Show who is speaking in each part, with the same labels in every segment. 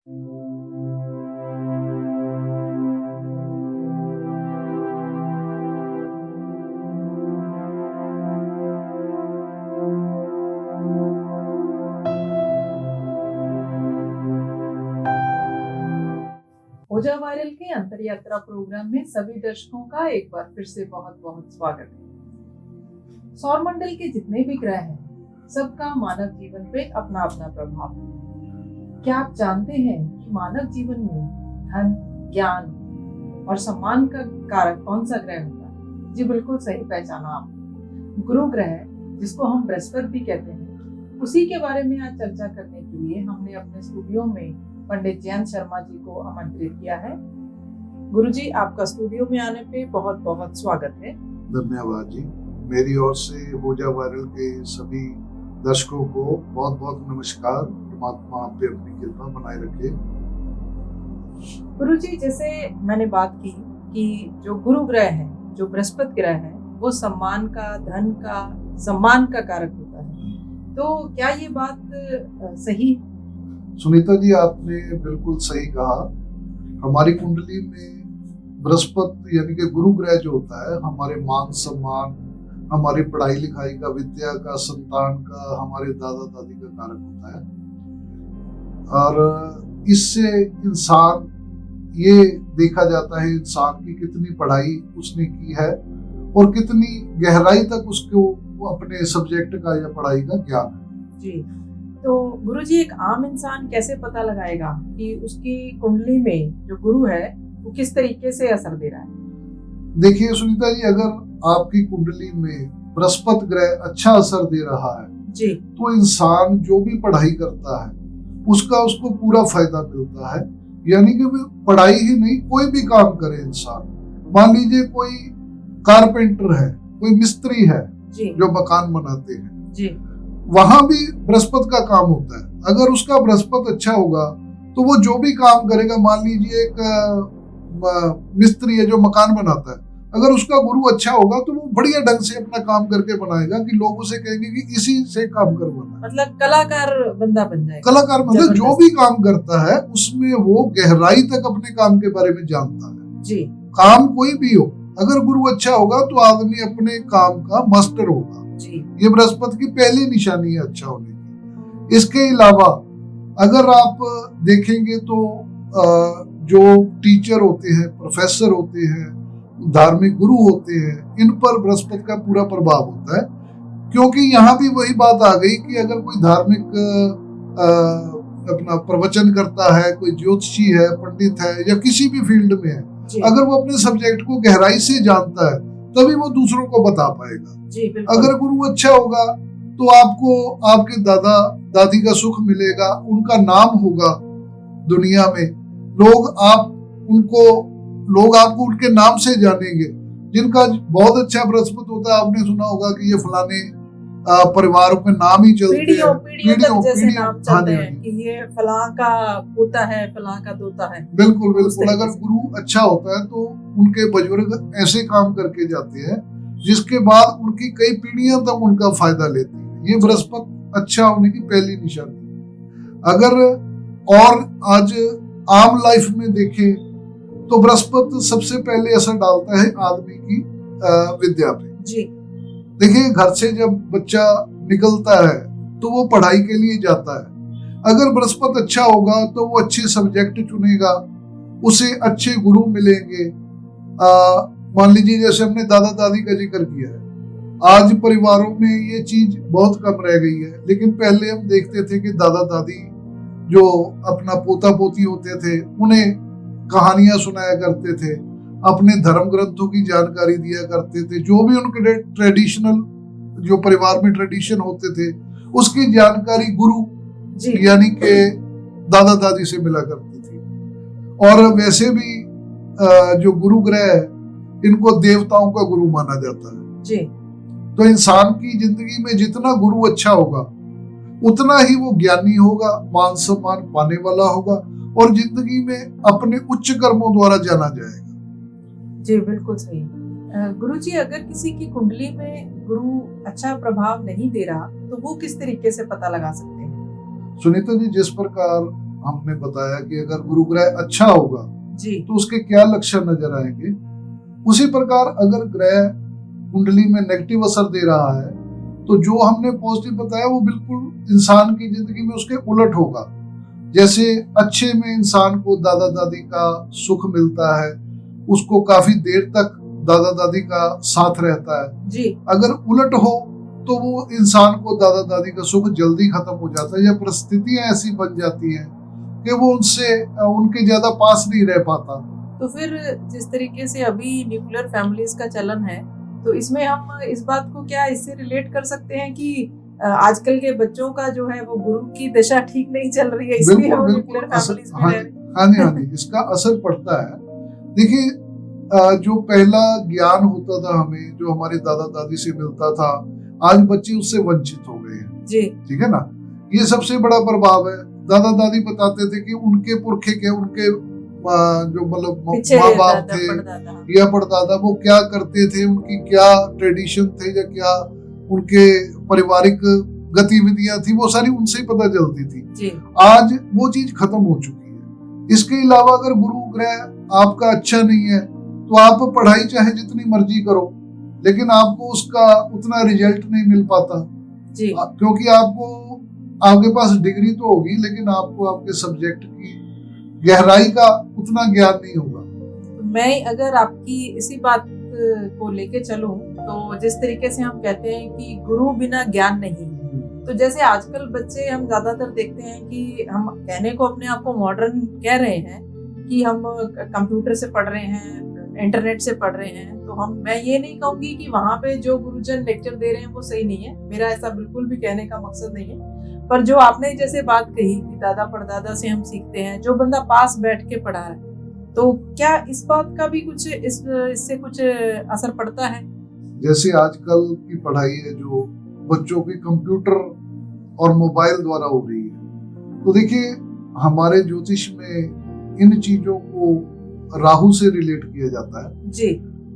Speaker 1: ओजा वायरल के अंतर यात्रा प्रोग्राम में सभी दर्शकों का एक बार फिर से बहुत बहुत स्वागत है। सौरमंडल के जितने भी ग्रह हैं, सबका मानव जीवन पे अपना अपना प्रभाव है। क्या आप जानते हैं कि मानव जीवन में धन, ज्ञान और सम्मान का कारक कौन सा ग्रह होता है? जी बिल्कुल सही पहचाना आपने। गुरु ग्रह, जिसको हम बृहस्पति भी कहते हैं, उसी के बारे में आज चर्चा करने के लिए हमने अपने स्टूडियो में पंडित जयंत शर्मा जी को आमंत्रित किया है। गुरुजी, आपका स्टूडियो में आने पे बहुत बहुत स्वागत है।
Speaker 2: धन्यवाद जी। मेरी ओर से ओजा वायरल के सभी दर्शकों को बहुत बहुत नमस्कार। परमात्मा आप पे अपनी कृपा बनाए रखे।
Speaker 1: गुरुजी, जैसे मैंने बात की कि जो गुरु ग्रह है, जो बृहस्पति ग्रह है, वो सम्मान का, धन का, सम्मान का कारक होता है, तो क्या ये बात सही?
Speaker 2: सुनीता जी, आपने बिल्कुल सही कहा। हमारी कुंडली में बृहस्पति यानी कि गुरु ग्रह जो होता है, हमारे मान सम्मान, हमारी पढ़ाई लिखाई का, विद्या का, संतान का, हमारे दादा दादी का कारक होता है। और इससे इंसान, ये देखा जाता है इंसान की कितनी पढ़ाई उसने की है और कितनी गहराई तक उसको अपने सब्जेक्ट का या पढ़ाई का ज्ञान है।
Speaker 1: जी, तो गुरुजी, एक आम इंसान कैसे पता लगाएगा कि उसकी कुंडली में जो गुरु है वो किस तरीके से असर दे रहा है?
Speaker 2: देखिए सुनीता जी, अगर आपकी कुंडली में बृहस्पति ग्रह अच्छा असर दे रहा है
Speaker 1: जी,
Speaker 2: तो इंसान जो भी पढ़ाई करता है उसको पूरा फायदा मिलता है। यानी कि वो पढ़ाई ही नहीं, कोई भी काम करे इंसान, मान लीजिए कोई कारपेंटर है, कोई मिस्त्री है
Speaker 1: जी,
Speaker 2: जो मकान बनाते हैं
Speaker 1: जी,
Speaker 2: वहां भी बृहस्पति का काम होता है। अगर उसका बृहस्पति अच्छा होगा तो वो जो भी काम करेगा, मान लीजिए एक मिस्त्री है जो मकान बनाता है, अगर उसका गुरु अच्छा होगा तो वो बढ़िया ढंग से अपना काम करके बनाएगा कि लोग उसे कहेंगे कि इसी से काम करवाना है।
Speaker 1: मतलब कलाकार बंदा बन जाएगा।
Speaker 2: कलाकार मतलब जो भी काम करता है उसमें वो गहराई तक अपने काम के बारे में जानता है।
Speaker 1: जी,
Speaker 2: काम कोई भी हो, अगर गुरु अच्छा होगा तो आदमी अपने काम का मास्टर होगा।
Speaker 1: जी,
Speaker 2: ये बृहस्पति की पहली निशानी है अच्छा होने की। इसके अलावा अगर आप देखेंगे तो जो टीचर होते हैं, प्रोफेसर होते हैं, धार्मिक गुरु होते हैं, इन पर बृहस्पति का पूरा प्रभाव होता है। क्योंकि यहाँ भी वही बात आ गई कि अगर कोई धार्मिक अपना प्रवचन करता है, कोई ज्योतिषी है, पंडित है या किसी भी फील्ड में है, अगर वो अपने सब्जेक्ट को गहराई से जानता है तभी वो दूसरों को बता पाएगा। अगर गुरु अच्छा होगा तो आपको आपके दादा दादी का सुख मिलेगा, उनका नाम होगा दुनिया में, लोग आपको उनके नाम से जानेंगे। जिनका बहुत अच्छा बृहस्पति होता है, आपने सुना होगा कि ये फलाने परिवारों के नाम ही चलते हैं,
Speaker 1: पीढ़ियों जैसे नाम चलते हैं कि ये फलां का पोता है, फलां का दोता है।
Speaker 2: बिल्कुल बिल्कुल। अगर गुरु अच्छा होता है तो उनके बुजुर्ग ऐसे काम करके जाते हैं जिसके बाद उनकी कई पीढ़ियां तक उनका फायदा लेती है। ये बृहस्पति अच्छा होने की पहली निशानी। अगर और आज आम लाइफ में देखें तो बृहस्पति सबसे पहले असर डालता है आदमी की विद्या पे।
Speaker 1: जी,
Speaker 2: देखिए, घर से जब बच्चा निकलता है तो वो पढ़ाई के लिए जाता है। अगर बृहस्पति अच्छा होगा तो वो अच्छे सब्जेक्ट चुनेगा, उसे अच्छे गुरु मिलेंगे। मान लीजिए जैसे हमने दादा दादी का जिक्र किया है, आज परिवारों में ये चीज बहुत कम रह गई है, लेकिन पहले हम देखते थे कि दादा दादी जो अपना पोता पोती होते थे उन्हें कहानियां सुनाया करते थे, अपने धर्म ग्रंथों की जानकारी दिया करते थे, जो भी उनके ट्रेडिशनल जो परिवार में ट्रेडिशन होते थे उसकी जानकारी गुरु यानी के दादा दादी से मिला करती थी। और वैसे भी जो गुरु ग्रह है इनको देवताओं का गुरु माना जाता है
Speaker 1: जी।
Speaker 2: तो इंसान की जिंदगी में जितना गुरु अच्छा होगा उतना ही वो ज्ञानी होगा, मान सम्मान पाने वाला होगा और जिंदगी में अपने उच्च कर्मों द्वारा जाना जाएगा।
Speaker 1: जी बिल्कुल सही। गुरुजी, अगर किसी की कुंडली में गुरु अच्छा प्रभाव नहीं दे रहा तो वो किस तरीके से पता लगा सकते हैं?
Speaker 2: सुनीता जी, जिस प्रकार हमने बताया कि अगर गुरु ग्रह अच्छा होगा
Speaker 1: जी
Speaker 2: तो उसके क्या लक्षण नजर आएंगे। उसी प्रकार अगर ग्रह कुंडली में नेगेटिव असर दे रहा है तो जो हमने पॉजिटिव बताया वो बिल्कुल इंसान की जिंदगी में उसके उलट होगा। जैसे अच्छे में इंसान को दादा दादी का सुख मिलता है, उसको काफी देर तक दादा दादी का साथ रहता है।
Speaker 1: जी
Speaker 2: अगर उलट हो तो वो इंसान को दादा दादी का सुख जल्दी खत्म हो जाता है या परिस्थितियां ऐसी बन जाती हैं कि वो उनके ज्यादा पास नहीं रह पाता।
Speaker 1: तो फिर जिस तरीके से अभी न्यूक्लियर फैमिलीज का चलन है, तो इसमें हम इस बात को क्या इससे रिलेट कर सकते हैं कि आजकल के बच्चों का जो है वो गुरु की दशा ठीक नहीं चल रही है, इसलिए
Speaker 2: बिल्कुल
Speaker 1: वो
Speaker 2: बिल्कुल
Speaker 1: न्यूक्लियर फैमिलीज में
Speaker 2: हाँ
Speaker 1: रह
Speaker 2: जी
Speaker 1: रहे
Speaker 2: हाँ जी हाँ जी इसका असर पड़ता है। देखिए जो पहला ज्ञान होता था हमें, जो हमारे दादा दादी से मिलता था, आज बच्चे उससे वंचित हो गए हैं।
Speaker 1: जी
Speaker 2: ठीक है ना, ये सबसे बड़ा प्रभाव है। दादा दादी बताते थे कि उनके पुरखे के उनके जो मतलब
Speaker 1: पीछे
Speaker 2: माँ बाप
Speaker 1: दादा
Speaker 2: थे
Speaker 1: परदादा।
Speaker 2: या परदादा वो क्या करते थे, उनकी क्या ट्रेडिशन थे या क्या उनके पारिवारिक गतिविधियां थी, वो सारी उनसे ही पता चलती थी।
Speaker 1: जी
Speaker 2: आज वो चीज खत्म हो चुकी है। इसके अलावा अगर गुरु ग्रह आपका अच्छा नहीं है तो आप पढ़ाई चाहे जितनी मर्जी करो लेकिन आपको उसका उतना रिजल्ट नहीं मिल पाता।
Speaker 1: जी
Speaker 2: क्योंकि आपके पास डिग्री तो होगी लेकिन आपको आपके सब्जेक्ट की गहराई का उतना ज्ञान नहीं होगा।
Speaker 1: मैं अगर आपकी इसी बात को लेके चलूं तो जिस तरीके से हम कहते हैं कि गुरु बिना ज्ञान नहीं, तो जैसे आजकल बच्चे हम ज्यादातर देखते हैं कि हम कहने को अपने आप को मॉडर्न कह रहे हैं कि हम कंप्यूटर से पढ़ रहे हैं, इंटरनेट से पढ़ रहे हैं, तो मैं ये नहीं कहूंगी कि वहां पे जो गुरुजन लेक्चर दे रहे हैं वो सही नहीं है, मेरा ऐसा बिल्कुल भी कहने का मकसद नहीं है। पर जो आपने जैसे बात कही कि दादा परदादा से हम सीखते हैं, जो बंदा पास बैठ के पढ़ा है, तो क्या इस बात का भी कुछ इससे कुछ असर पड़ता है?
Speaker 2: जैसे आजकल की पढ़ाई है जो बच्चों की कंप्यूटर और मोबाइल द्वारा हो रही है, तो देखिए हमारे ज्योतिष में इन चीजों को राहु से रिलेट किया जाता है।
Speaker 1: जी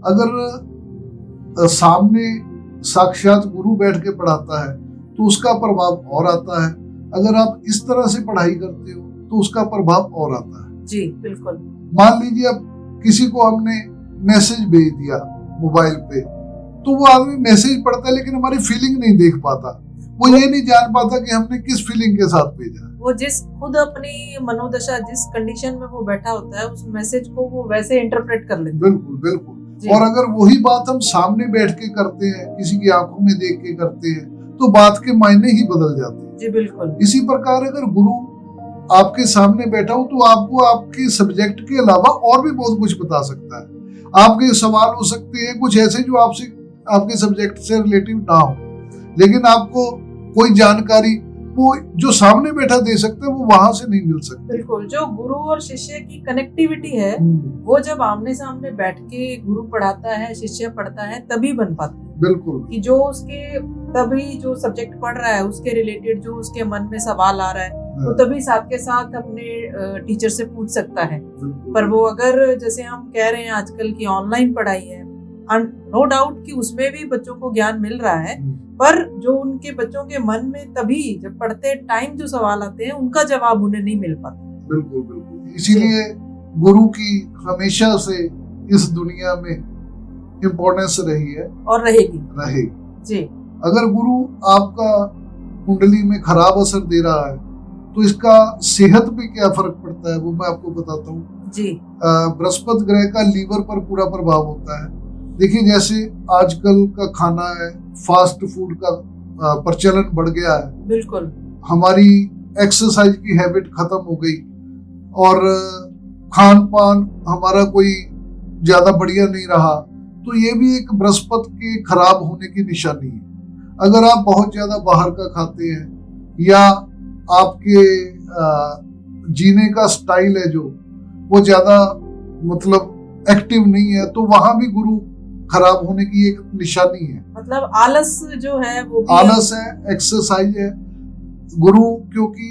Speaker 2: अगर सामने साक्षात गुरु बैठ के पढ़ाता है तो उसका प्रभाव और आता है, अगर आप इस तरह से पढ़ाई करते हो तो उसका प्रभाव और आता है।
Speaker 1: जी बिल्कुल।
Speaker 2: मान लीजिए अब किसी को हमने मैसेज भेज दिया मोबाइल पे, तो वो आदमी मैसेज पढ़ता है लेकिन हमारी फीलिंग नहीं देख पाता, वो ये नहीं जान पाता कि हमने किस फीलिंग के साथ भेजा।
Speaker 1: वो जिस खुद अपनी मनोदशा जिस कंडीशन में वो बैठा होता है उस मैसेज को वो वैसे इंटरप्रेट कर लेता है।
Speaker 2: बिल्कुल बिल्कुल। और अगर वही बात हम सामने बैठ के करते हैं, किसी की आंखों में देख के करते हैं, तो बात के मायने ही बदल जाते हैं।
Speaker 1: जी बिल्कुल।
Speaker 2: इसी प्रकार अगर गुरु आपके सामने बैठा हो तो आपको आपके सब्जेक्ट के अलावा और भी बहुत कुछ बता सकता है। आपके सवाल हो सकते हैं कुछ ऐसे जो आपसे आपके सब्जेक्ट से रिलेटिव ना हो, लेकिन आपको कोई जानकारी वो जो सामने बैठा दे सकता है वो वहां से नहीं मिल सकती।
Speaker 1: बिल्कुल। जो गुरु और शिष्य की कनेक्टिविटी है वो जब आमने सामने बैठ के गुरु पढ़ाता है, शिष्य पढ़ता है, तभी बन पाती है।
Speaker 2: बिल्कुल।
Speaker 1: कि जो उसके तभी जो सब्जेक्ट पढ़ रहा है उसके रिलेटेड जो उसके मन में सवाल आ रहा है वो तभी साथ के साथ अपने टीचर से पूछ सकता है। पर वो अगर जैसे हम कह रहे हैं आजकल की ऑनलाइन पढ़ाई है, नो डाउट कि उसमें भी बच्चों को ज्ञान मिल रहा है, पर जो उनके बच्चों के मन में तभी जब पढ़ते टाइम जो सवाल आते हैं उनका जवाब उन्हें नहीं मिल पाता।
Speaker 2: बिल्कुल बिल्कुल। इसीलिए गुरु की हमेशा से इस दुनिया में इम्पोर्टेंस रही है और रहेगी
Speaker 1: जी।
Speaker 2: अगर गुरु आपका कुंडली में खराब असर दे रहा है तो इसका सेहत पे क्या फर्क पड़ता है वो मैं आपको बताता हूँ
Speaker 1: जी।
Speaker 2: बृहस्पति ग्रह का लीवर पर पूरा प्रभाव होता है। देखिए जैसे आजकल का खाना है, फास्ट फूड का प्रचलन बढ़ गया है।
Speaker 1: बिल्कुल।
Speaker 2: हमारी एक्सरसाइज की हैबिट खत्म हो गई और खान पान हमारा कोई ज्यादा बढ़िया नहीं रहा, तो ये भी एक बृहस्पति के खराब होने की निशानी है। अगर आप बहुत ज्यादा बाहर का खाते हैं या आपके जीने का स्टाइल है जो वो ज्यादा मतलब एक्टिव नहीं है, तो वहां भी गुरु खराब होने की एक निशानी है।
Speaker 1: मतलब आलस जो है वो भी
Speaker 2: आलस है, एक्सरसाइज है। गुरु क्योंकि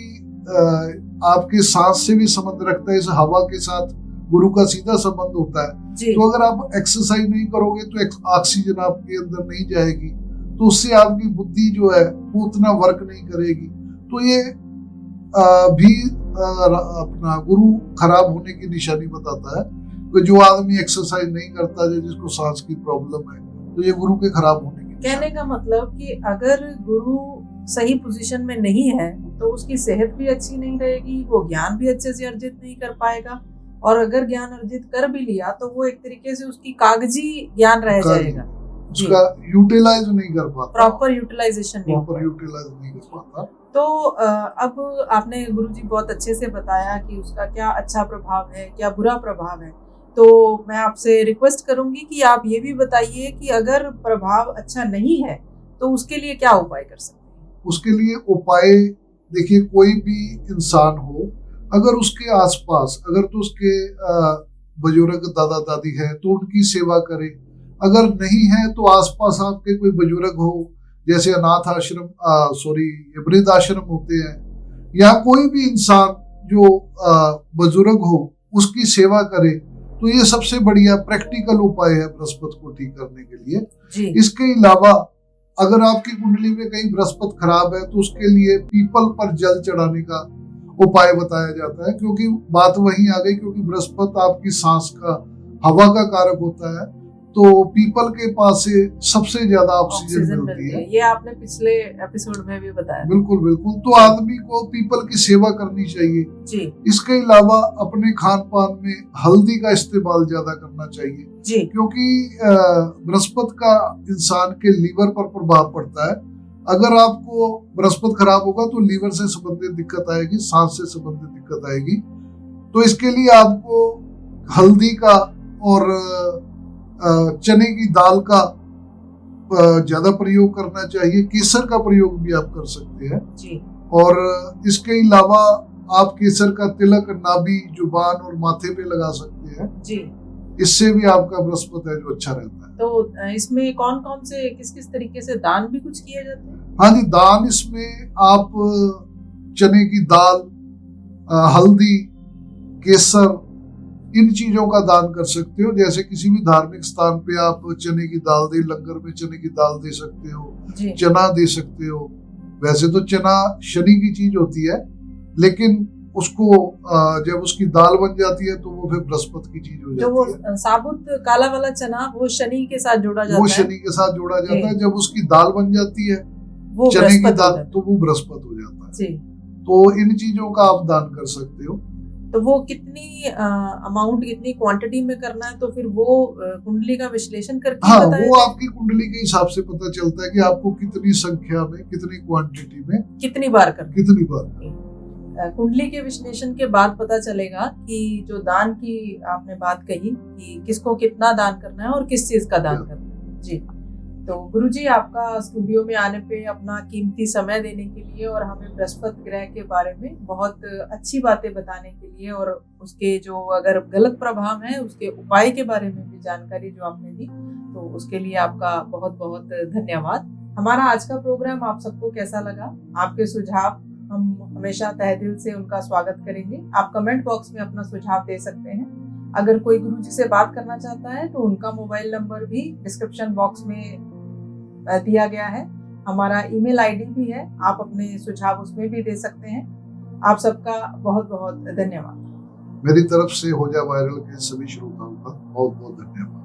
Speaker 2: आपके सांस से भी संबंध रखता है, इस हवा के साथ गुरु का सीधा संबंध होता है। तो अगर आप एक्सरसाइज नहीं करोगे तो ऑक्सीजन आपके अंदर नहीं जाएगी, तो उससे आपकी बुद्धि जो है वो उतना वर्क नहीं करेगी। तो ये भी अपना गुरु खराब होने की निशानी बताता है कि जो आदमी एक्सरसाइज नहीं करता है, जिसको सांस की प्रॉब्लम है, तो ये गुरु के खराब होने की
Speaker 1: कहने का मतलब कि अगर गुरु सही पोजीशन में नहीं है तो उसकी सेहत भी अच्छी नहीं रहेगी, वो ज्ञान भी अच्छे से अर्जित नहीं कर पाएगा, और अगर ज्ञान अर्जित कर भी लिया तो वो एक तरीके से उसकी कागजी ज्ञान रह जाएगा,
Speaker 2: उसका यूटिलाइज नहीं कर पाता,
Speaker 1: प्रॉपर यूटिलाइजेशन नहीं
Speaker 2: कर पाता।
Speaker 1: तो अब आपने गुरुजी बहुत अच्छे से बताया कि उसका क्या अच्छा प्रभाव है, क्या बुरा प्रभाव है। तो मैं आपसे रिक्वेस्ट करूंगी कि आप ये भी बताइए कि अगर प्रभाव अच्छा नहीं है तो उसके लिए क्या उपाय कर सकते हैं?
Speaker 2: उसके लिए उपाय देखिए, कोई भी इंसान हो, अगर उसके आसपास अगर तो उसके बुजुर्ग दादा दादी है तो उनकी सेवा करे, अगर नहीं है तो आसपास आपके कोई बुजुर्ग हो, जैसे अनाथ आश्रम वृद्ध आश्रम होते हैं, या कोई भी इंसान जो बुजुर्ग हो उसकी सेवा करे, तो ये सबसे बढ़िया प्रैक्टिकल उपाय है बृहस्पति को ठीक करने के लिए। इसके अलावा अगर आपकी कुंडली में कहीं बृहस्पति खराब है तो उसके लिए पीपल पर जल चढ़ाने का उपाय बताया जाता है, क्योंकि बात वहीं आ गई, क्योंकि बृहस्पति आपकी सांस का, हवा का कारक होता है, तो पीपल के पास से सबसे ज्यादा ऑक्सीजन मिलती है।
Speaker 1: ये आपने पिछले एपिसोड में भी बताया।
Speaker 2: बिल्कुल बिल्कुल। तो आदमी को पीपल की सेवा करनी चाहिए
Speaker 1: जी।
Speaker 2: इसके अलावा अपने खान पान में हल्दी का इस्तेमाल ज्यादा करना चाहिए
Speaker 1: जी।
Speaker 2: क्योंकि बृहस्पति का इंसान के लीवर पर प्रभाव पड़ता है। अगर आपको बृहस्पति खराब होगा तो लीवर से संबंधित दिक्कत आएगी, सांस से संबंधित दिक्कत आएगी। तो इसके लिए आपको हल्दी का और चने की दाल का ज्यादा प्रयोग करना चाहिए। केसर का प्रयोग भी आप कर सकते हैं
Speaker 1: जी। और
Speaker 2: इसके अलावा आप केसर का तिलक नाभि, जुबान और माथे पे लगा सकते हैं
Speaker 1: जी।
Speaker 2: इससे भी आपका बृहस्पति है जो अच्छा रहता है।
Speaker 1: तो इसमें कौन कौन से किस किस तरीके से दान भी कुछ किए जाते हैं?
Speaker 2: हाँ जी, दान इसमें आप चने की दाल, हल्दी, केसर, इन चीजों का दान कर सकते हो। जैसे किसी भी धार्मिक स्थान पे आप चने की दाल दे, लंगर में चने की दाल दे सकते हो, चना दे सकते हो। वैसे तो चना शनि की चीज होती है, लेकिन उसको जब उसकी दाल बन जाती है तो वो फिर बृहस्पति की चीज हो जाती है।
Speaker 1: जो वो साबुत काला वाला चना वो शनि के साथ जोड़ा जाता है।
Speaker 2: वो शनि के साथ जोड़ा जाता है। जब उसकी दाल बन जाती है
Speaker 1: वो
Speaker 2: चने की दाल, तो वो बृहस्पति हो जाता है। तो इन चीजों का आप दान कर सकते हो।
Speaker 1: तो वो कितनी अमाउंट, कितनी क्वांटिटी में करना है, तो फिर वो कुंडली का विश्लेषण करके
Speaker 2: वो आपकी कुंडली के हिसाब से पता चलता है कि आपको कितनी संख्या में, कितनी क्वांटिटी में,
Speaker 1: कितनी बार करना।
Speaker 2: कुंडली
Speaker 1: के विश्लेषण के बाद पता चलेगा कि जो दान की आपने बात कही कि किसको कितना दान करना है और किस चीज का दान करना है। जी। तो गुरुजी, आपका स्टूडियो में आने पे, अपना कीमती समय देने के लिए और हमें बृहस्पति ग्रह के बारे में बहुत अच्छी बातें बताने के लिए, और उसके जो अगर गलत प्रभाव है उसके उपाय के बारे में भी जानकारी जो आपने दी, तो उसके लिए आपका बहुत बहुत धन्यवाद। हमारा आज का प्रोग्राम आप सबको कैसा लगा? आपके सुझाव हम हमेशा तहे दिल से उनका स्वागत करेंगे। आप कमेंट बॉक्स में अपना सुझाव दे सकते हैं। अगर कोई गुरुजी से बात करना चाहता है तो उनका मोबाइल नंबर भी डिस्क्रिप्शन बॉक्स में दिया गया है। हमारा ईमेल आईडी भी है, आप अपने सुझाव उसमें भी दे सकते हैं। आप सबका बहुत बहुत धन्यवाद।
Speaker 2: मेरी तरफ से हो जा वायरल के सभी श्रोताओं का बहुत बहुत धन्यवाद।